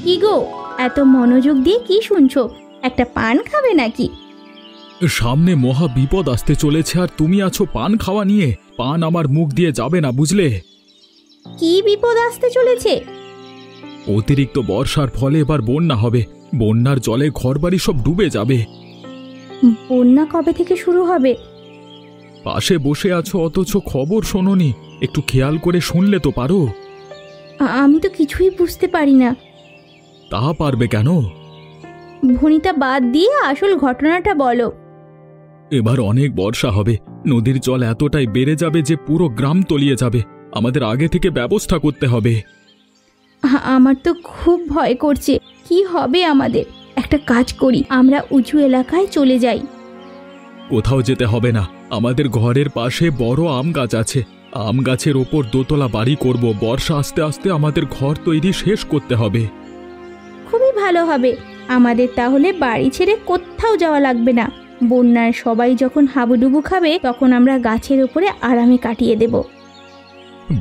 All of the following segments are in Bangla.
কি গো, এত মনোযোগ দিয়ে কি শুনছো? একটা পান খাবে নাকি? সামনে মহা বিপদ আসতে চলেছে আর তুমি আছো পান খাওয়া নিয়ে। পান আমার মুখ দিয়ে যাবে না, বুঝলে? কি বিপদ আসতে চলেছে? অতিরিক্ত বর্ষার ফলে এবার বন্যা হবে। বন্যার জলে ঘরবাড়ি সব ডুবে যাবে। বন্যা কবে থেকে শুরু হবে? পাশে বসে আছো অথচ খবর শোনোনি। একটু খেয়াল করে শুনলে তো পারো। আমি তো কিছুই বুঝতে পারি না। তা পারবে কেন? ভনিতা বাদ দিয়ে আসল ঘটনাটা বলো। এবার অনেক বর্ষা হবে। নদীর জল এতটাই বেড়ে যাবে যে পুরো গ্রাম তলিয়ে যাবে। আমাদের আগে থেকে ব্যবস্থা করতে হবে। আমার তো খুব ভয় করছে। কি হবে আমাদের? একটা কাজ করি, আমরা উঁচু এলাকায় চলে যাই। কোথাও যেতে হবে না। আমাদের ঘরের পাশে বড় আম গাছ আছে। আম গাছের ওপর দোতলা বাড়ি করব। বর্ষা আস্তে আস্তে আমাদের ঘর তৈরি শেষ করতে হবে। খুবই ভালো হবে। আমাদের তাহলে বাড়ি ছেড়ে কোথাও যাওয়া লাগবে না। বন্যার সবাই যখন হাবুডুবু খাবে তখন আমরা গাছের উপরে আরামে কাটিয়ে দেব।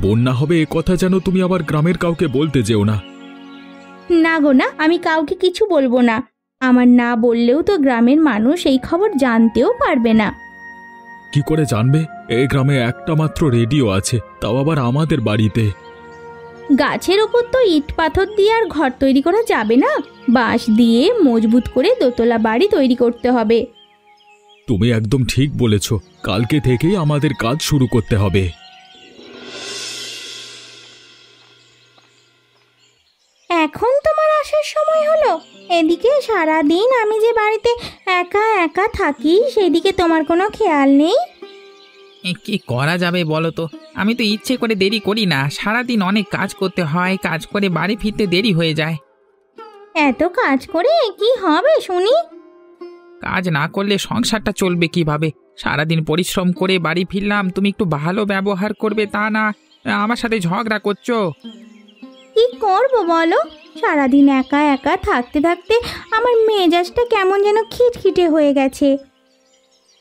বন্যা হবে এ কথা যেন তুমি আবার গ্রামের কাউকে বলতে যেও না। না গো না, আমি কাউকে কিছু বলবো না। আমার না বললেও তো গ্রামের মানুষ এই খবর জানতেও পারবে না। কি করে জানবে? এই গ্রামে একটা মাত্র রেডিও আছে, তাও আবার আমাদের বাড়িতে। গাছের ওপর তো ইট পাথর দিয়ে আর ঘর তৈরি করা যাবে না। বাঁশ দিয়ে মজবুত করে দোতলা বাড়ি তৈরি করতে হবে। তুমি একদম ঠিক বলেছ। কালকে থেকেই আমাদের কাজ শুরু করতে হবে। এখন তোমার আসার সময় হলো? এদিকে সারা দিন আমি যে বাড়িতে একা একা থাকি সেদিকে তোমার কোনো খেয়াল নেই? কি করা যাবে বলো তো? আমি তো ইচ্ছে করে দেরি করি না। সারাদিন অনেক কাজ করতে হয়, কাজ করে বাড়ি ফিরতে দেরি হয়ে যায়। এত কাজ করে কি হবে শুনি? কাজ না করলে সংসারটা চলবে কিভাবে? সারাদিন পরিশ্রম করে বাড়ি ফিরলাম, তুমি একটু ভালো ব্যবহার করবে তা না আমার সাথে ঝগড়া করছো। কি করবো বলো? সারাদিন একা একা থাকতে থাকতে আমার মেজাজটা কেমন যেন খিটখিটে হয়ে গেছে।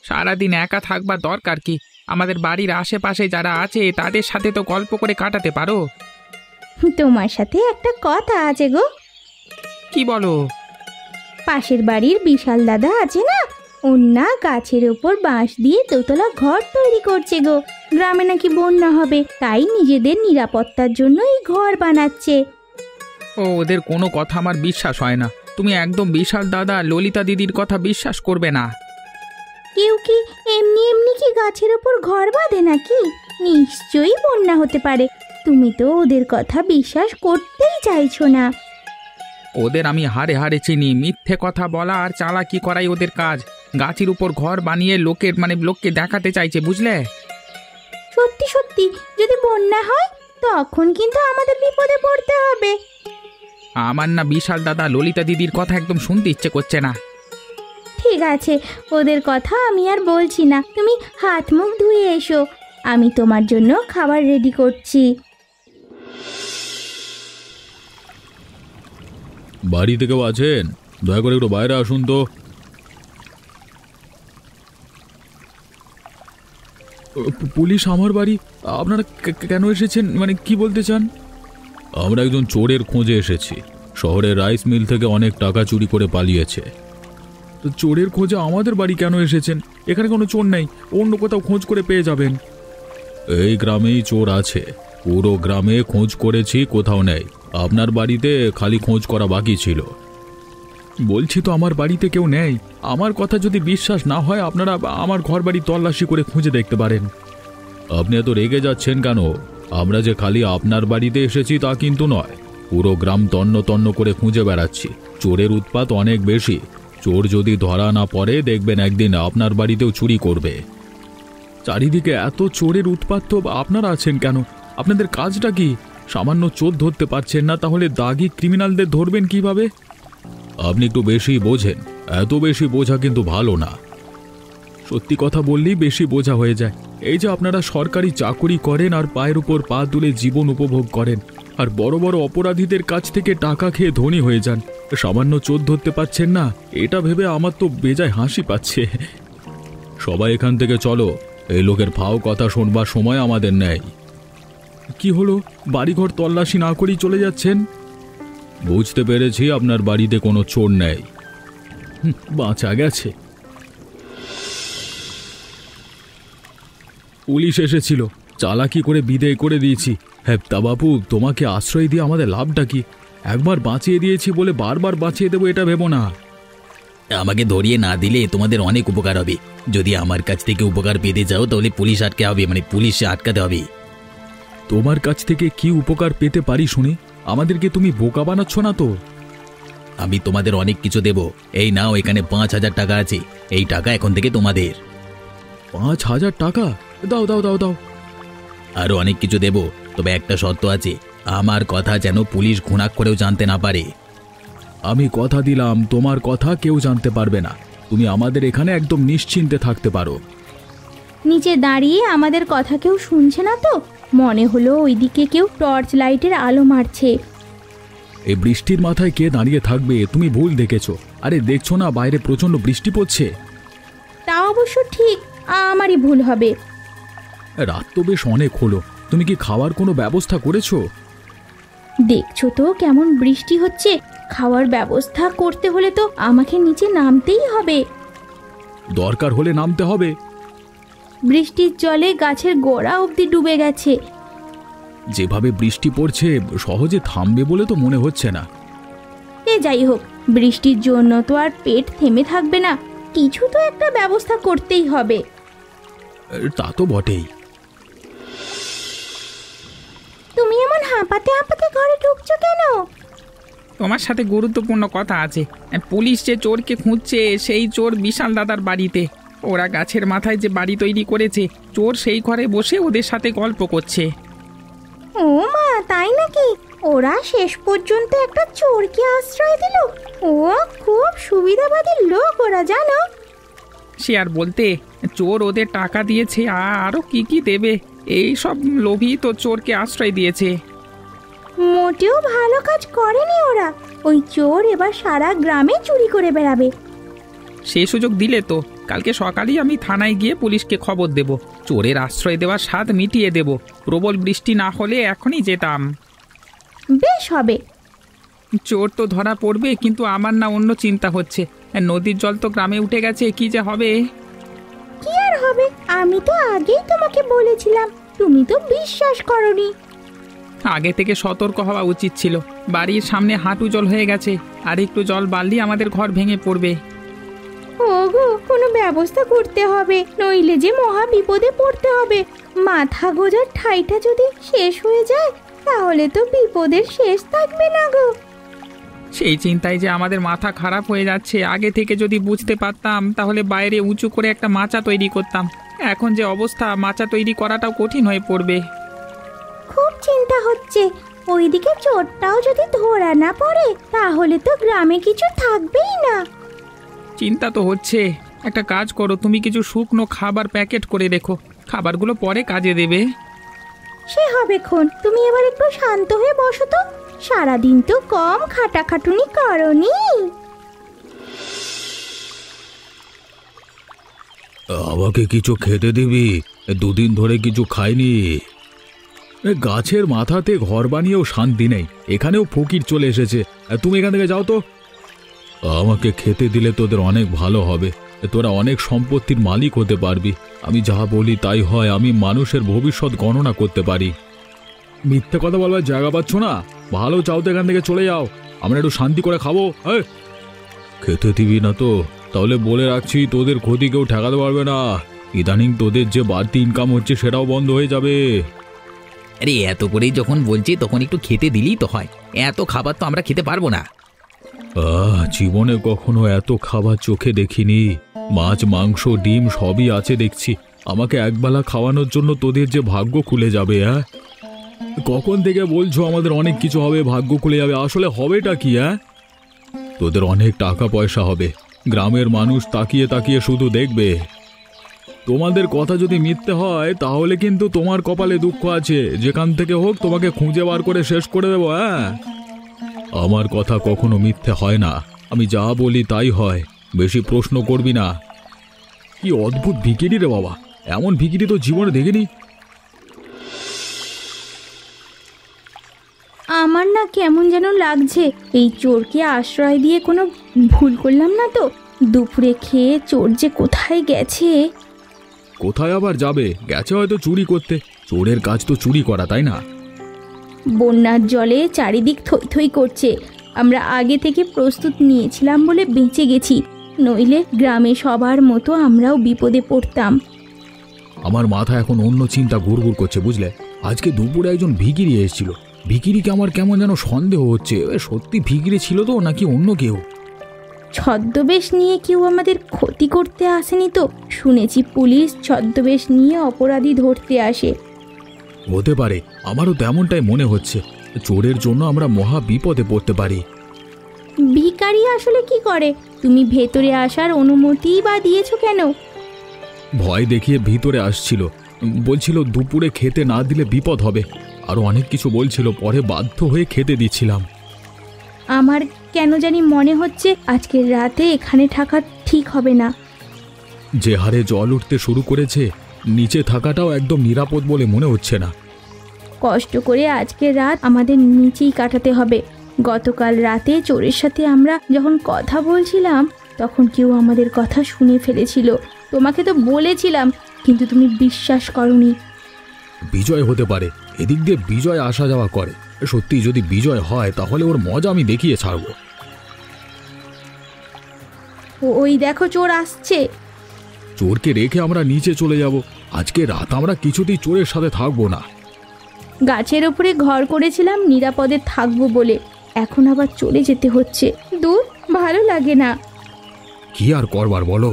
সারাদিন একা থাকবার দরকার কি? আমাদের বাড়ির আশেপাশে যারা আছে তাদের সাথে তো গল্প করে কাটাতে পারো। তোমার সাথে একটা কথা আছে গো। কি বলো? পাশের বাড়ির বিশাল দাদা আছে না, ওনা গাছের ওপর বাঁশ দিয়ে দোতলা ঘর তৈরি করছে গো। গ্রামে নাকি বন্যা হবে, তাই নিজেদের নিরাপত্তার জন্য এই ঘর বানাচ্ছে। ওদের কোনো কথা আমার বিশ্বাস হয় না। তুমি একদম বিশাল দাদা ললিতা দিদির কথা বিশ্বাস করবে না। কেউ কি এমনি এমনি কি গাছের ওপর ঘর বাঁধে নাকি? নিশ্চয়ই বন্যা হতে পারে। তুমি তো ওদের কথা বিশ্বাস করতেই চাইছো না। ওদের আমি হাড়ে হাড়ে চিনি। মিথ্যে কথা বলা আর চালাকি করাই ওদের কাজ। গাছের উপর ঘর বানিয়ে লোককে দেখাতে চাইছে, বুঝলে? সত্যি সত্যি যদি বন্যা হয় তখন কিন্তু আমাদের বিপদে পড়তে হবে। আমার না বিশাল দাদা ললিতা দিদির কথা একদম শুনতে ইচ্ছে করছে না। ঠিক আছে, ওদের কথা আমি আর বলছি না। তুমি হাত মুখ ধুয়ে এসো, আমি তোমার জন্য খাবার রেডি করছি। বাড়িতে কেউ আছেন? দয়া করে একটু বাইরে আসুন তো। পুলিশ আমার বাড়ি? আপনারা কেন এসেছেন? মানে কি বলতে চান? আমরা একজন চোরের খোঁজে এসেছি। শহরের রাইস মিল থেকে অনেক টাকা চুরি করে পালিয়েছে। তো চোরের খোঁজে আমাদের বাড়ি কেন এসেছেন? এখানে কোনো চোর নেই, অন্য কোথাও খোঁজ করে পেয়ে যাবেন। এই গ্রামেই চোর আছে। পুরো গ্রামে খোঁজ করেছি, কোথাও নেই। আপনার বাড়িতে খালি খোঁজ করা বাকি ছিল। বলছি তো আমার বাড়িতে কেউ নেই। আমার কথা যদি বিশ্বাস না হয় আপনারা আমার ঘর বাড়ি তল্লাশি করে খুঁজে দেখতে পারেন। আপনি এত রেগে যাচ্ছেন কেন? আমরা যে খালি আপনার বাড়িতে এসেছি তা কিন্তু নয়। পুরো গ্রাম তন্ন তন্ন করে খুঁজে বেড়াচ্ছি। চোরের উৎপাত অনেক বেশি। চোর যদি ধরা না পড়ে দেখবেন একদিন আপনার বাড়িতেও চুরি করবে। চারিদিকে এত চোরের উৎপাত, তো আপনারা আছেন কেন? আপনাদের কাজটা কি? সামান্য চোর ধরতে পারছেন না, তাহলে দাগি ক্রিমিনালদের ধরবেন কিভাবে? আপনি একটু বেশি বোঝেন। এত বেশি বোঝা কিন্তু ভালো না। সত্যি কথা বললেই বেশি বোঝা হয়ে যায়। এই যে আপনারা সরকারি চাকুরি করেন আর পায়ের উপর পা তুলে জীবন উপভোগ করেন, আর বড় বড় অপরাধীদের কাছ থেকে টাকা খেয়ে ধনী হয়ে যান, সামান্য চোর ধরতে পারছেন না, এটা ভেবে আমার তো বেজায় হাসি পাচ্ছে। সবাই এখান থেকে চলো। এই লোকের ফাও কথা শুনবার সময় আমাদের নেই। কি হলো? বাড়িঘর তল্লাশি না করেই চলে যাচ্ছেন? বুঝতে পেরেছি আপনার বাড়িতে কোনো চোর নেই। বাঁচা গেছে। পুলিশ এসেছিল, চালাকি করে বিদেয় করে দিয়েছি। হ্যাঁ তা বাবু, তোমাকে আশ্রয় দিয়ে আমাদের লাভটা কি? একবার বাঁচিয়ে দিয়েছি বলে বারবার বাঁচিয়ে দেবো এটা ভেবো না। আমাকে ধরিয়ে না দিলে তোমাদের অনেক উপকার হবে। যদি আমার কাছ থেকে উপকার পেতে চাও তাহলে পুলিশ আটকে হবে, মানে পুলিশে আটকাতে হবে। তোমার কাছ থেকে কি উপকার পেতে পারি শুনি? আমাদেরকে তুমি বোকা বানাচ্ছ না তো? আমি তোমাদের অনেক কিছু দেব। এই নাও, এখানে 5,000 টাকা আছে। এই টাকা এখন থেকে তোমাদের। 5,000 টাকা? দাও দাও দাও দাও। আরো অনেক কিছু দেব, তবে একটা শর্ত আছে। আমার কথা যেন পুলিশ ঘুণাক্ষরেও জানতে না পারে। আমি কথা দিলাম তোমার কথা কেউ জানতে পারবে না। তুমি আমাদের এখানে একদম নিশ্চিন্তে থাকতে পারো। নিচে দাঁড়িয়ে আমাদের কথা কেউ শুনছে না তো? মনে হলো ওইদিকে কেউ টর্চ লাইটের আলো মারছে। এই বৃষ্টির মাথায় কে দাঁড়িয়ে থাকবে? তুমি ভুল দেখেছো। আরে দেখছো না বাইরে প্রচন্ড বৃষ্টি পড়ছে। তা অবশ্য ঠিক, আমারই ভুল হবে। রাত তো বেশ অনেক হলো, তুমি কি খাওয়ার কোনো ব্যবস্থা করেছো? দেখছো তো কেমন বৃষ্টি হচ্ছে, খাওয়ার ব্যবস্থা করতে হলে তো আমাকে নিচে নামতেই হবে। দরকার হলে নামতে হবে। বৃষ্টির জলে গাছের গোড়া অবধি ডুবে গেছে। যেভাবে বৃষ্টি পড়ছে সহজে থামবে বলে তো মনে হচ্ছে না। যাই হোক, বৃষ্টির জন্য তো আর পেট থেমে থাকবে না, কিছু তো একটা ব্যবস্থা করতেই হবে। তা তো বটেই। তুমি এমন হাঁপাতে হাঁপাতে ঘরে ঢুকছো কেন? তোমার সাথে গুরুত্বপূর্ণ কথা আছে। পুলিশ যে চোরকে খুঁজছে, সেই চোর বিশাল দাদার বাড়িতে। ওরা গাছের মাথায় যে বাড়ি তৈরি করেছে, চোর সেই ঘরে বসে ওদের সাথে গল্প করছে। ও মা, তাই নাকি? ওরা শেষ পর্যন্ত একটা চোরকে আশ্রয় দিল। ও খুব সুবিধাবাদী লোক ওরা, জানো? সে আর বলতে, চোর ওদের টাকা দিয়েছে, আরও কি কি দেবে। এই সব লোভী তো চোরকে আশ্রয় দিয়েছে। মোটেও ভালো কাজ করেনি ওরা। ওই চোর এবার সারা গ্রামে চুরি করে বেড়াবে। সেই সুযোগ দিলে তো কালকে সকালেই আমি থানায় গিয়ে পুলিশকে খবর দেব। চোরের আশ্রয় দেওয়ার স্বাদ মিটিয়ে দেব। প্রবল বৃষ্টি না হলে এখনই যেতাম। বেশ হবে। চোর তো ধরা পড়বে, কিন্তু আমার না অন্য চিন্তা হচ্ছে। নদীর জল তো গ্রামে উঠে গেছে, কি যে হবে। কি আর হবে? আমি তো আগেই তোমাকে বলেছিলাম, তুমি তো বিশ্বাস করনি। আগে থেকে সতর্ক হওয়া উচিত ছিল। বাড়ির সামনে হাঁটু জল হয়ে গেছে, আর একটু জল বাড়লেই আমাদের ঘর ভেঙে পড়বে। ওগো, কোনো ব্যবস্থা করতে হবে, নইলে যে মহা বিপদে পড়তে হবে। মাথা গোজার ঠাইটা যদি শেষ হয়ে যায় তাহলে তো বিপদের শেষ থাকবে না গো। সেই চিন্তায় যে আমাদের মাথা খারাপ হয়ে যাচ্ছে। আগে থেকে যদি বুঝতে পারতাম তাহলে বাইরে উঁচু করে একটা মাচা তৈরি করতাম। এখন যে অবস্থা, মাচা তৈরি করাটাও কঠিন হয়ে পড়বে। খুব চিন্তা হচ্ছে, ওইদিকে চোরটাও যদি ধরা না পড়ে তাহলে তো গ্রামে কিছু থাকবেই না। চিন্তা তো হচ্ছে। একটা কাজ করো, তুমি কিছু শুকনো খাবার প্যাকেট করে রেখো, খাবারগুলো পরে কাজে দেবে। সে হবে খন, তুমি এবার একটু শান্ত হয়ে বসো তো। সারাদিন তো কম খাটাখাটুনি করনি। আমাকে কিছু খেতে দিবি? দুদিন ধরে কিছু খাইনি। গাছের মাথাতে ঘর বানিয়েও শান্তি নেই, এখানেও ফকির চলে এসেছে। তুমি এখান থেকে যাও তো। আমাকে খেতে দিলে তোদের অনেক ভালো হবে, তোরা অনেক সম্পত্তির মালিক হতে পারবি। আমি যা বলি তাই হয়, আমি মানুষের ভবিষ্যৎ গণনা করতে পারি। মিথ্যে কথা বলবার জায়গা পাচ্ছ না? ভালো চাও তো এখান থেকে চলে যাও, আমরা একটু শান্তি করে খাবো। খেতে দিবি না তো? তাহলে বলে রাখছি, তোদের ক্ষতি কেউ ঠেকাতে পারবে না। ইদানিং তোদের যে বাড়তি ইনকাম হচ্ছে সেটাও বন্ধ হয়ে যাবে। আরে এত করেই যখন বলছি তখন একটু খেতে দিলেই তো হয়। এত খাবার তো আমরা খেতে পারবো না। জীবনে কখনো এত খাবার চোখে দেখিনি। মাছ, মাংস, ডিম সবই আছে দেখছি। আমাকে একবেলা খাওয়ানোর জন্য তোদের যে ভাগ্য খুলে যাবে। কখন থেকে বলছো আমাদের অনেক কিছু হবে, ভাগ্য খুলে যাবে, আসলে হবেটা কি? তোদের অনেক টাকা পয়সা হবে, গ্রামের মানুষ তাকিয়ে তাকিয়ে শুধু দেখবে। তোমাদের কথা যদি মিথ্যে হয় তাহলে কিন্তু তোমার কপালে দুঃখ আছে। যেখান থেকে হোক তোমাকে খুঁজে বার করে শেষ করে দেবো। আমার কথা কখনো মিথ্যে হয় না, আমি যা বলি তাই হয়। বেশি প্রশ্ন করবি না। কি অদ্ভুত ভিখিরি রে বাবা, এমন ভিখিরি তো জীবনে দেখিনি। আমার না কেমন যেন লাগছে। এই চোরকে আশ্রয় দিয়ে কোনো ভুল করলাম না তো? দুপুরে খেয়ে চোর যে কোথায় গেছে। কোথায় আবার যাবে? গেছে হয়তো চুরি করতে। চোরের কাজ তো চুরি করা, তাই না? বন্যার জলে চারিদিক থই থই করছে। আমরা আগে থেকে প্রস্তুত নিয়েছিলাম বলে বেঁচে গেছি, নইলে গ্রামে সবার মতো আমরাও বিপদে পড়তাম। আমার মাথা এখন অন্য চিন্তা ঘুরঘুর করছে, বুঝলে? আজকে দুপুরে একজন ভিখিরি এসেছিল। ভিখিরিকে আমার কেমন যেন সন্দেহ হচ্ছে। সত্যি ভিখিরি ছিল তো নাকি অন্য কেউ? ছদ্মবেশ নিয়ে কেউ আমাদের ক্ষতি করতে আসেনি তো? শুনেছি পুলিশ ছদ্মবেশ নিয়ে অপরাধী ধরতে আসে। হতে পারে, আমারও তেমনটাই মনে হচ্ছে। চোরের জন্য আমরা মহা বিপদে পড়তে পারি। ভিখারি আসলে কি করে? তুমি ভেতরে আসার অনুমতিই বা দিয়েছো কেন? ভয় দেখিয়ে ভিতরে আসছিল। বলছিল দুপুরে খেতে না দিলে বিপদ হবে। আরও অনেক কিছু বলছিল, পরে বাধ্য হয়ে খেতে দিচ্ছিলাম। আমার কেন জানি মনে হচ্ছে আজকের রাতে এখানে থাকা ঠিক হবে না। যে হারে জল উঠতে শুরু করেছে, নিচে থাকাটাও একদম নিরাপদ বলে মনে হচ্ছে না। কষ্ট করে আজকের রাত আমাদের নিচেই কাটাতে হবে। গতকাল রাতে চোরের সাথে আমরা যখন কথা বলছিলাম তখন কেউ আমাদের কথা শুনে ফেলেছিল। তোমাকে তো বলেছিলাম, কিন্তু তুমি বিশ্বাস করোনি। বিজয় হতে পারে, এদিক দিয়ে বিজয় আসা যাওয়া করে। সত্যি যদি বিজয় হয় তাহলে ওর মজা আমি দেখিয়ে ছাড়ব। ওই দেখো চোর আসছে। চোরকে রেখে আমরা নিচে চলে যাব। আজকে রাত আমরা কিছুতেই চোরের সাথে থাকবো না। গাছের উপরে ঘর করেছিলাম নিরাপদে থাকবো বলে, এখন আবার চলে যেতে হচ্ছে। দূর, ভালো লাগে না। কি আর করবার বলো?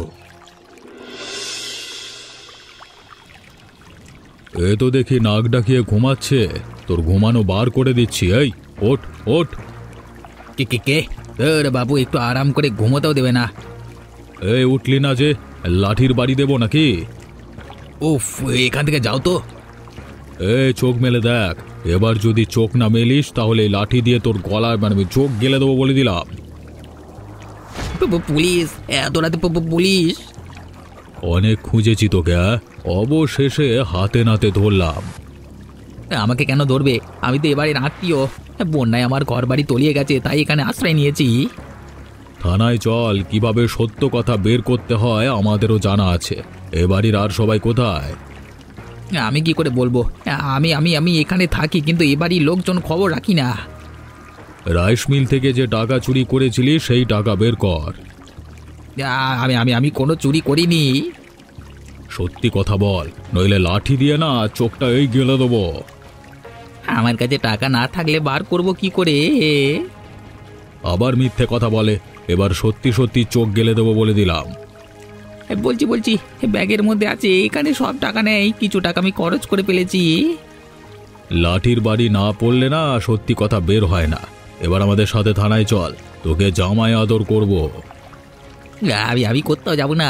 এ তো দেখি নাক ডাকিয়ে ঘুমাচ্ছে। তোর ঘুমানো বার করে দিচ্ছি। এই ওঠ ওঠ। কে কে কে রে বাবু, একটু আরাম করে ঘুমোতেও দেবে না? এই উঠলি না যে? লাঠির বাড়ি দেবো নাকি? উফ, এখান থেকে যাও তো। এই চোখ মেলে দেখ। এবার যদি চোখ না মেলিস তাহলে এই লাঠি দিয়ে তোর গলায় চোখ গেলে দেবো বলে দিলাম। পুলিশ! এত রাতে পুলিশ? অনেক খুঁজেছি তোকে, অবশেষে হাতে নাতে ধরলাম। আমাকে কেন ধরবে? আমি তো এবারে আত্মীয়। বন্যায় আমার ঘর বাড়ি তলিয়ে গেছে, তাই এখানে আশ্রয় নিয়েছি। থানায় চল, কিভাবে সত্য কথা বের করতে হয় আমাদেরও জানা আছে। এ বাড়ির আর সবাই কোথায়? আমি কি করে বলবো? আমি আমি আমি এখানে থাকি, কিন্তু এ বাড়ির লোকজন খবর রাখি না। রাইস মিল থেকে যে টাকা চুরি করেছিলি সেই টাকা বের কর। আমি আমি আমি কোনো চুরি করিনি। সত্যি কথা বল, নইলে লাঠি দিয়ে না চোখটা এই গেলে দেবো। আমার কাছে টাকা না থাকলে বার করব কি করে? আবার মিথ্যে কথা বলে। এবার সত্যি সত্যি চোখ গেলে দেবো বলে দিলাম। বলছি বলছি, ব্যাগের মধ্যে আছে, এখানে সব টাকা নেই, কিছু টাকা আমি খরচ করে ফেলেছি। লাঠির বাড়ি না পড়লে না সত্যি কথা বের হয় না। এবার আমাদের সাথে থানায় চল, তোকে জামাই আদর করব। আমি আমি কোথাও যাবো না।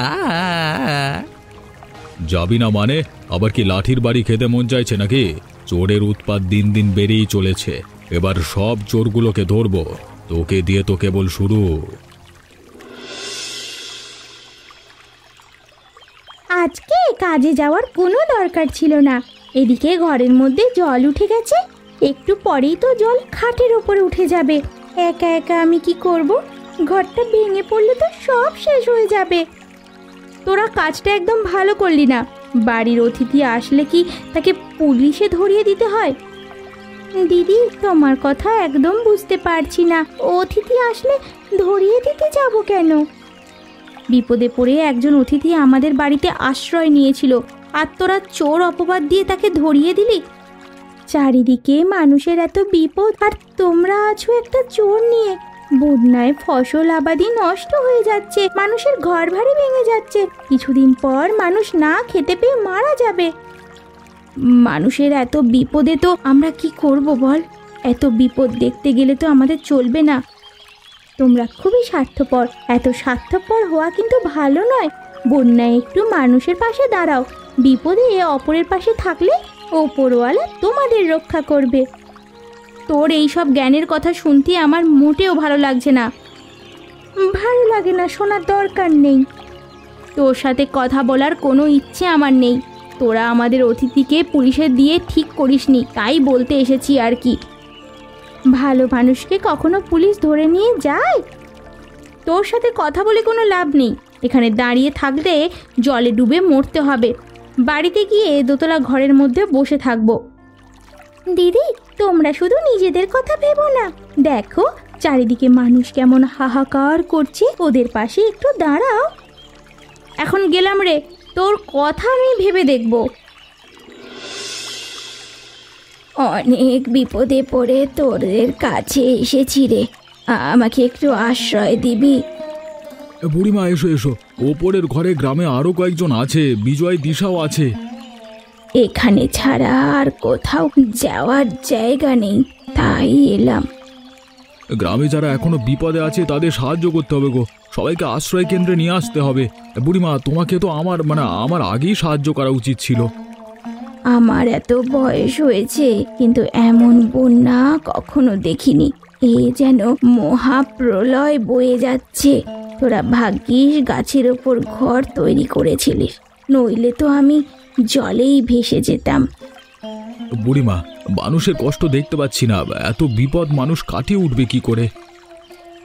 যাবি না মানে? আবার কি লাঠির বাড়ি খেতে মন চাইছে নাকি? চোরের উৎপাত দিন দিন বেড়েই চলেছে। এবার সব চোরগুলোকে ধরবো। তোকে দিয়ে তো কেবল শুরু। আজকে কাজে যাওয়ার কোনো দরকার ছিল না। এদিকে ঘরের মধ্যে জল উঠে গেছে, একটু পরেই তো জল খাটের ওপরে উঠে যাবে। একা একা আমি কি করব? ঘরটা ভেঙে পড়লে তো সব শেষ হয়ে যাবে। তোরা কাজটা একদম ভালো করলি না। বাড়ির অতিথি আসলে কি তাকে পুলিশে ধরিয়ে দিতে হয়? দিদি, তোমার কথা একদম বুঝতে পারছি না। অতিথি আসলে ধরিয়ে দিতে যাব কেন? বিপদে পড়ে একজন অতিথি আমাদের বাড়িতে আশ্রয় নিয়েছিল, আর তোরা চোর অপবাদ দিয়ে তাকে ধরিয়ে দিলি। চারিদিকে মানুষের এত বিপদ, আর তোমরা আছো একটা চোর নিয়ে। বন্যায় ফসল আবাদি নষ্ট হয়ে যাচ্ছে, মানুষের ঘর বাড়ি ভেঙে যাচ্ছে। কিছুদিন পর মানুষ না খেতে পেয়ে মারা যাবে। মানুষের এত বিপদে তো আমরা কি করব বল? এত বিপদ দেখতে গেলে তো আমাদের চলবে না। তোমরা খুবই স্বার্থপর। এত স্বার্থপর হওয়া কিন্তু ভালো নয়। বন্যায় একটু মানুষের পাশে দাঁড়াও। বিপদে অপরের পাশে থাকলে ওপরওয়ালা তোমাদের রক্ষা করবে। তোর এই সব জ্ঞানের কথা শুনতে আমার মোটেও ভালো লাগছে না। ভালো লাগে না, শোনার দরকার নেই। তোর সাথে কথা বলার কোনো ইচ্ছে আমার নেই। তোরা আমাদের অতিথিকে পুলিশে দিয়ে ঠিক করিসনি, তাই বলতে এসেছি আর কি। ভালো মানুষকে কখনো পুলিশ ধরে নিয়ে যায়? তোর সাথে কথা বলে কোনো লাভ নেই। এখানে দাঁড়িয়ে থাকলে জলে ডুবে মরতে হবে। বাড়িতে গিয়ে দোতলা ঘরের মধ্যে বসে থাকবো। দিদি, তোমরা শুধু নিজেদের কথা ভেবো না, দেখো চারিদিকে মানুষ কেমন হাহাকার করছে, ওদের পাশে একটু দাঁড়াও। এখন গেলাম রে, তোর কথা আমি ভেবে দেখব। অনেক বিপদে পড়ে তোদের কাছে এসেছি রে, আমাকে একটু আশ্রয় দিবি? বুড়িমা এসো এসো, ওপরের ঘরে গ্রামে আরো কয়েকজন আছে, বিজয় দিশাও আছে। এখানে ছাড়া আর কোথাও যাওয়ার জায়গা নেই, তাই এলাম। গ্রামে যারা এখনো বিপদে আছে তাদের সাহায্য করতে হবে গো, সবাইকে আশ্রয় কেন্দ্রে নিয়ে আসতে হবে। বুড়িমা, তোমাকে তো আমার আগেই সাহায্য করা উচিত ছিল। আমার এত বয়স হয়েছে কিন্তু এমন বন্যা কখনো দেখিনি। এ যেন মহাপ্রলয় বয়ে যাচ্ছে। তোরা ভাগ্যিস গাছের ওপর ঘর তৈরি করেছিলিস, নইলে তো আমি জলেই ভেসে যেতাম। বুড়িমা, মানুষের কষ্ট দেখতে পাচ্ছি না, এত বিপদ মানুষ কাটিয়ে উঠবে কি করে?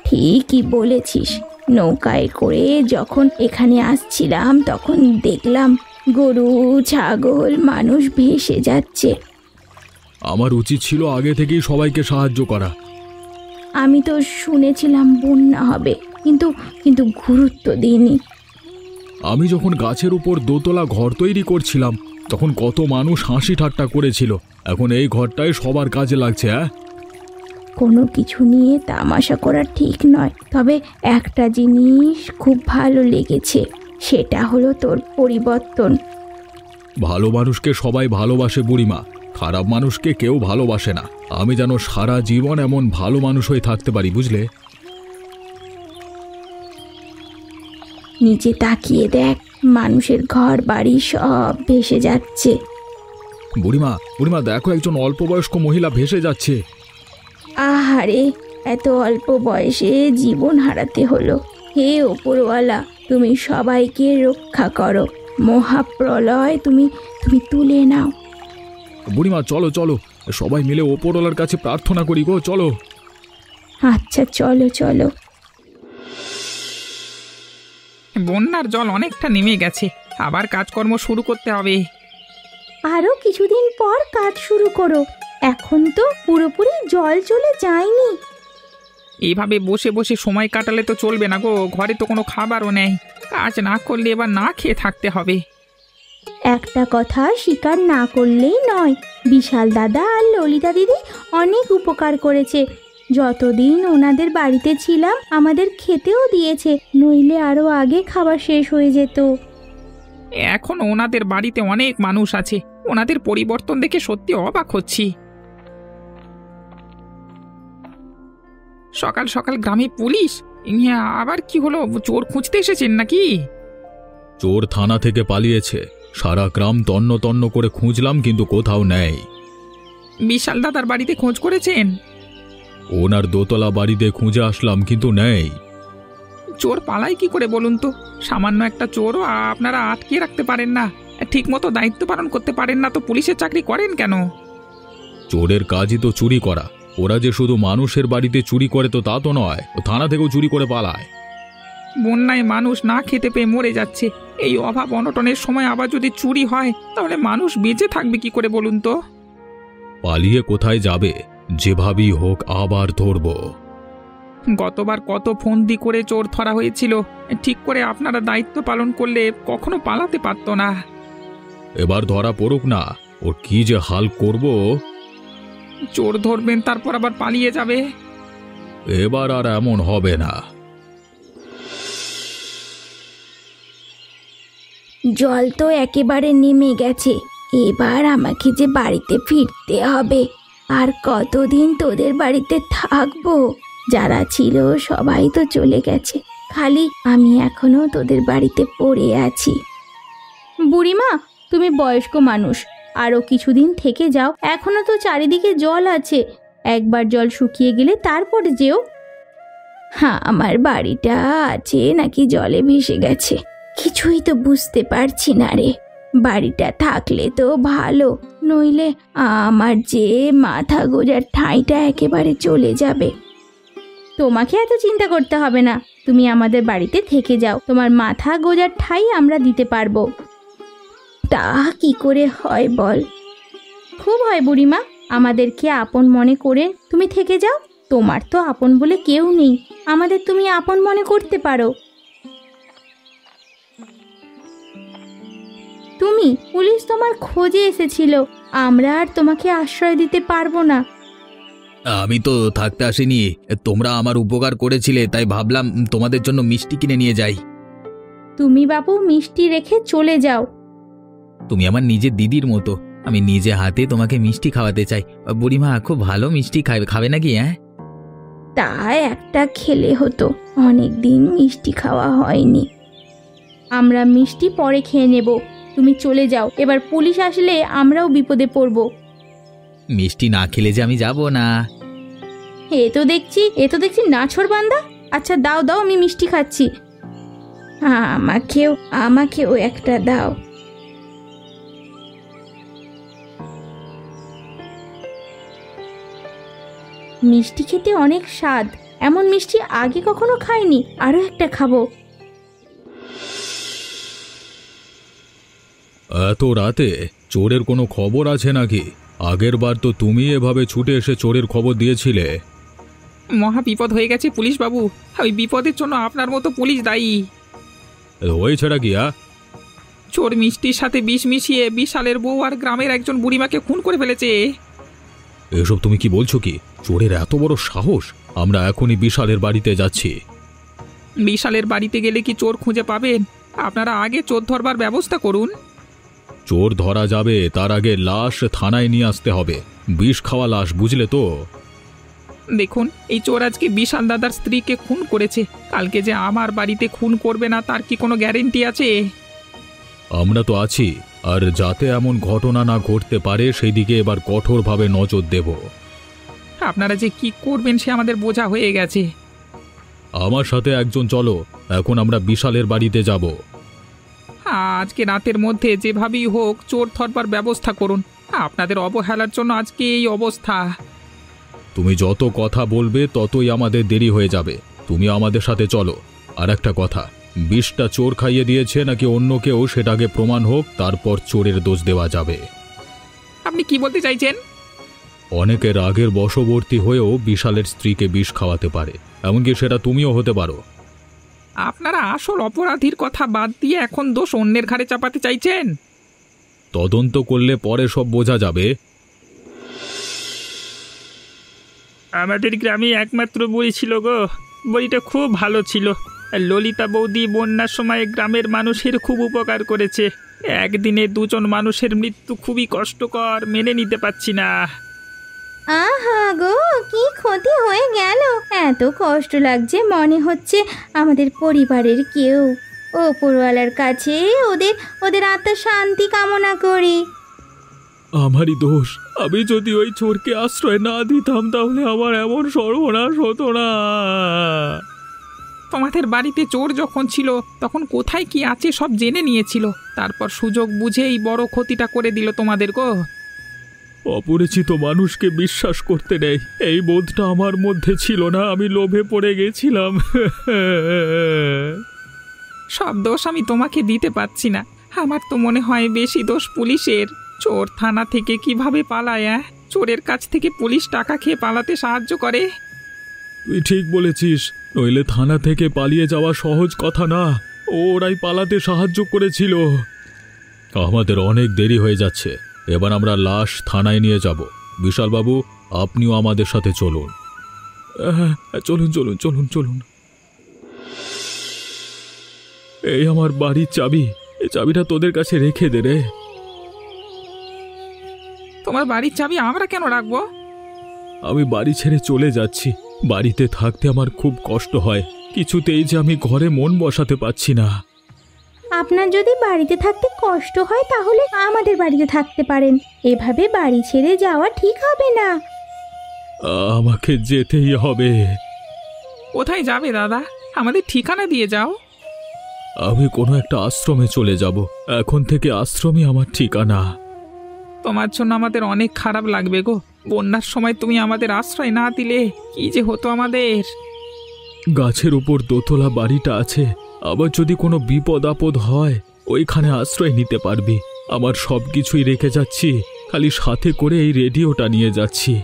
ঠিকই বলেছিস। নৌকায় করে যখন এখানে আসছিলাম তখন দেখলাম গরু, ছাগল, মানুষ ভেসে যাচ্ছে। আমার উচিত ছিল আগে থেকেই সবাইকে সাহায্য করা। আমি তো শুনেছিলাম বন্যা হবে, কিন্তু গুরুত্ব দিইনি। আমি যখন গাছের উপর দোতলা ঘর তৈরি করছিলাম তখন কত মানুষ হাসি ঠাট্টা করেছিল। এখন এই ঘরটাই সবার কাজে লাগছে। কোনো কিছু নিয়ে তামাশা করা ঠিক নয়, তবে একটা জিনিস খুব ভালো লেগেছে, সেটা হলো তোর পরিবর্তন। ভালো মানুষকে সবাই ভালোবাসে বুড়িমা, খারাপ মানুষকে কেউ ভালোবাসে না। আমি যেন সারা জীবন এমন ভালো মানুষ হয়ে থাকতে পারি, বুঝলে? নিচে তাকিয়ে দেখ, মানুষের ঘর বাড়ি সব ভেসে যাচ্ছে। বুড়িমা বুড়িমা দেখো, একজন অল্প বয়স্ক মহিলা ভেসে যাচ্ছে। আহারে, এত অল্প বয়সে জীবন হারাতে হলো। হে ওপরওয়ালা, তুমি সবাইকে রক্ষা করো, মহাপ্রলয় তুমি তুলে নাও। বুড়িমা চলো চলো, সবাই মিলে ওপরওয়ালার কাছে প্রার্থনা করি গো, চলো। আচ্ছা চলো চলো। বন্যার জল অনেকটা নেমে গেছে, আবার কাজকর্ম শুরু করতে হবে। আরো কিছুদিন পর কাজ শুরু করো, এখন তো পুরোপুরি জল চলে যায়নি। এইভাবে বসে বসে সময় কাটালে তো চলবে না গো, ঘরে তো কোনো খাবারও নেই। কাজ না করলে এবার না খেয়ে থাকতে হবে। একটা কথা স্বীকার না করলেই নয়, বিশাল দাদা আর ললিতা দিদি অনেক উপকার করেছে। যতদিন ওনাদের বাড়িতে ছিলাম আমাদের খেতেও দিয়েছে, নইলে আরো আগে খাবার শেষ হয়ে যেত। এখন ওনাদের বাড়িতে অনেক মানুষ আছে, ওনাদের পরিবর্তন দেখে সত্যি অবাক হচ্ছি। সকাল সকাল গ্রামে পুলিশ, আবার কি হলো? চোর খুঁজতে এসেছেন নাকি? চোর থানা থেকে পালিয়েছে, সারা গ্রাম তন্ন তন্ন করে খুঁজলাম কিন্তু কোথাও নেই। বিশাল দাদার বাড়িতে খোঁজ করেছেন? ওনার দোতলা বাড়িতে খুঁজে আসলাম কিন্তু নেই। চোর পালায় কি করে বলুন তো? সামান্য একটা চোরও আপনারা আটকে রাখতে পারেন না, ঠিক মতো দায়িত্ব পালন করতে পারেন না, তো পুলিশের চাকরি করেন কেন? চোরের কাজই তো চুরি করা, ওরা যে শুধু মানুষের বাড়িতে চুরি করে তো তা তো নয়, ও থানা থেকেও চুরি করে পালায়। বন্যায় মানুষ না খেতে পেয়ে মরে যাচ্ছে, এই অভাব অনটনের সময় আবার যদি চুরি হয় তাহলে মানুষ বেঁচে থাকবে কি করে বলুন তো? পালিয়ে কোথায় যাবে? যেভাবেই হোক আবার ধরব। গতবার কত ফন্দি করে চোর ধরা হয়েছিল, ঠিক করে আপনারা দায়িত্ব পালন করলে কখনো পালাতে পারতো না। এবার ধরা পড়ুক না, ওর কি যে হাল করব। চোর ধরবেন তারপর আবার পালিয়ে যাবে। এবার আর এমন হবে না। জল তো একেবারে নেমে গেছে, এবার আমাকে যে বাড়িতে ফিরতে হবে। আর কতদিন তোদের বাড়িতে থাকবো? যারা ছিল সবাই তো চলে গেছে, খালি আমি এখনো তোদের বাড়িতে পড়ে আছি। বুড়িমা, তুমি বয়স্ক মানুষ, আরো কিছুদিন থেকে যাও, এখনো তো চারিদিকে জল আছে। একবার জল শুকিয়ে গেলে তারপরে যেও। হ্যাঁ, আমার বাড়িটা আছে নাকি জলে ভেসে গেছে কিছুই তো বুঝতে পারছি না রে। বাড়িটা থাকলে তো ভালো, নইলে আমার যে মাথা গোজার ঠাঁইটা একেবারে চলে যাবে। তোমাকে এত চিন্তা করতে হবে না, তুমি আমাদের বাড়িতে থেকে যাও, তোমার মাথা গোজার ঠাঁই আমরা দিতে পারবো। তা কি করে হয় বল? খুব হয় বুড়িমা, আমাদেরকে আপন মনে করে তুমি থেকে যাও। তোমার তো আপন বলে কেউ নেই, আমাদের তুমি আপন মনে করতে পারো। তুমি পুলিশ তোমার খোঁজে এসেছিল, আমরা আর তোমাকে আশ্রয় দিতে পারবো না। আমি তো থাকতে আসিনি, তোমরা আমার উপকার করেছিলে তাই ভাবলাম তোমাদের জন্য মিষ্টি কিনে নিয়ে যাই। তুমি বাবু মিষ্টি রেখে চলে যাও। তুমি আমার নিজের দিদির মতো, আমি নিজে হাতে তোমাকে মিষ্টি খাওয়াতে চাই। বুড়িমা খুব ভালো মিষ্টি খাবে নাকি? হ্যাঁ, তা একটা খেলে হতো, অনেক দিন মিষ্টি খাওয়া হয়নি। আমরা মিষ্টি পরে খেয়ে নেব, তুমি চলে যাও। এবার পুলিশ আসলে আমরাও বিপদে পড়ব। মিষ্টি না খেলে যে আমি যাব না। এ তো দেখছি নাছোড় বান্দা। আচ্ছা দাও দাও, আমি মিষ্টি খাচ্ছি। আমাকেও একটা দাও। মিষ্টি খেতে অনেক স্বাদ, এমন মিষ্টি আগে কখনো খাইনি, আরো একটা খাবো। এত রাতে চোরের কোনো খবর আছে নাকি? আগের বার তো তুমি এভাবে ছুটে এসে চোরের খবর দিয়েছিলে। মহা বিপদ হয়ে গেছে পুলিশ বাবু, ওই বিপদের জন্য আপনার মতো পুলিশ দায়ী। হয়েছেটা কি? চোর মিষ্টির সাথে বিষ মিশিয়ে বিশালের বউ আর গ্রামের একজন বুড়িমাকে খুন করে ফেলেছে। এসব তুমি কি বলছো? কি চোরের এত বড় সাহস? আমরা এখনই বিশালের বাড়িতে যাচ্ছি। বিশালের বাড়িতে গেলে কি চোর খুঁজে পাবেন? আপনারা আগে চোর ধরবার ব্যবস্থা করুন। চোর ধরা যাবে, তার আগে লাশ থানায় নিয়ে আসতে হবে, বিষ খাওয়া লাশ, বুঝলে তো? দেখুন, এই চোর আজকে বিশাল দাদার স্ত্রীকে খুন করেছে, কালকে যে আমার বাড়িতে খুন করবে না তার কি কোনো গ্যারেন্টি আছে? আমরা তো আছি, আর যাতে এমন ঘটনা না ঘটতে পারে সেই দিকে এবার কঠোরভাবে নজর দেব। আপনারা যে কি করবেন সে আমাদের বোঝা হয়ে গেছে। আমার সাথে একজন চলো, এখন আমরা বিশালের বাড়িতে যাব। আজকে রাতের মধ্যে যেভাবেই হোক চোর ধরবার ব্যবস্থা করুন, আপনাদের অবহেলার জন্য আজকে এই অবস্থা। তুমি যত কথা বলবে ততই আমাদের দেরি হয়ে যাবে, তুমি আমাদের সাথে চলো। আর একটা কথা, বিষটা চোর খাইয়ে দিয়েছে নাকি অন্য কেউ সেটাকে প্রমাণ হোক, তারপর চোরের দোষ দেওয়া যাবে। আপনি কি বলতে চাইছেন? অনেকের রাগের বশবর্তী হয়েও বিশালের স্ত্রীকে বিষ খাওয়াতে পারে, এমনকি সেটা তুমিও হতে পারো। আপনারা আসল অপরাধীর কথা বাদ দিয়ে এখন দোষ অন্যের ঘাড়ে চাপাতে চাইছেন। তদন্ত করলে পরে সব বোঝা যাবে। আমাদের গ্রামে একমাত্র বই ছিল গো, বইটা খুব ভালো ছিল। ললিতা বৌদি বন্যার সময় গ্রামের মানুষের খুব উপকার করেছে। একদিনে দুজন মানুষের মৃত্যু খুবই কষ্টকর, মেনে নিতে পারছি না। আহা গো, কি ক্ষতি হয়ে গেল! এত কষ্ট লাগছে, মনে হচ্ছে আমাদের পরিবারের কেউ। ওপরওয়ালার কাছে ওদের আত্মার শান্তি কামনা করি। আমারই দোষ, আমি যদি ওই চোরকে আশ্রয় না দিতাম তাহলে আমার এমন সর্বনাশ হতো না। তোমাদের বাড়িতে চোর যখন ছিল তখন কোথায় কি আছে সব জেনে নিয়েছিল, তারপর সুযোগ বুঝেই বড় ক্ষতিটা করে দিল তোমাদের গো। অপরিচিত মানুষকে বিশ্বাস করতে নেই, এই বোধটা আমার মধ্যে ছিল না, আমি লোভে পড়ে গেছিলাম। সব দোষ আমি তোমাকে দিতে পারছি না, আমার তো মনে হয় বেশি দোষ পুলিশের। চোর থানা থেকে কিভাবে পালায়? চোরের কাছ থেকে পুলিশ টাকা খেয়ে পালাতে সাহায্য করে। তুই ঠিক বলেছিস, নইলে থানা থেকে পালিয়ে যাওয়া সহজ কথা না, ওরাই পালাতে সাহায্য করেছিল। আমাদের অনেক দেরি হয়ে যাচ্ছে, এবার আমরা লাশ থানায় নিয়ে যাব। বিশালবাবু, আপনিও আমাদের সাথে চলুন। চলুন চলুন চলুন চলুন। এই আমার বাড়ির চাবি, এই চাবিটা তোদের কাছে রেখে দে রে। তোমার বাড়ির চাবি আমরা কেন রাখবো? আমি বাড়ি ছেড়ে চলে যাচ্ছি, বাড়িতে থাকতে আমার খুব কষ্ট হয়, কিছুতেই যে আমি ঘরে মন বসাতে পারছি না। আপনার যদি বাড়িতে থাকতে কষ্ট হয় তাহলে আমাদের বাড়িতে থাকতে পারেন, এভাবে বাড়ি ছেড়ে যাওয়া ঠিক হবে না। আমাকে যেতেই হবে। কোথায় যাবে দাদা? আমাদের ঠিকানা দিয়ে যাও। আমি কোনো একটা আশ্রমে চলে যাব। এখন থেকে আশ্রমই আমার ঠিকানা। তোমার জন্য আমাদের অনেক খারাপ লাগবে গো। বন্যার সময় তুমি আমাদের আশ্রয় না দিলে কি যে হতো আমাদের। গাছের উপর দোতলা বাড়িটা আছে, আবার যদি কোনো বিপদ আপদ হয় ওইখানে আশ্রয় নিতে পারবি। আমার সব কিছুই রেখে যাচ্ছি, খালি সাথে করে এই রেডিওটা নিয়ে যাচ্ছি।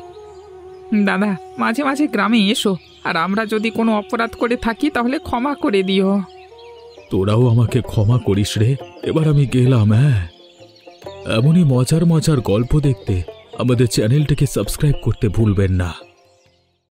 দাদা, মাঝে মাঝে গ্রামে এসো, আর আমরা যদি কোনো অপরাধ করে থাকি তাহলে ক্ষমা করে দিও। তোরাও আমাকে ক্ষমা করিস রে। এবার আমি গেলাম। হ্যাঁ, এমনই মজার মজার গল্প দেখতে আমাদের চ্যানেলটাকে সাবস্ক্রাইব করতে ভুলবেন না।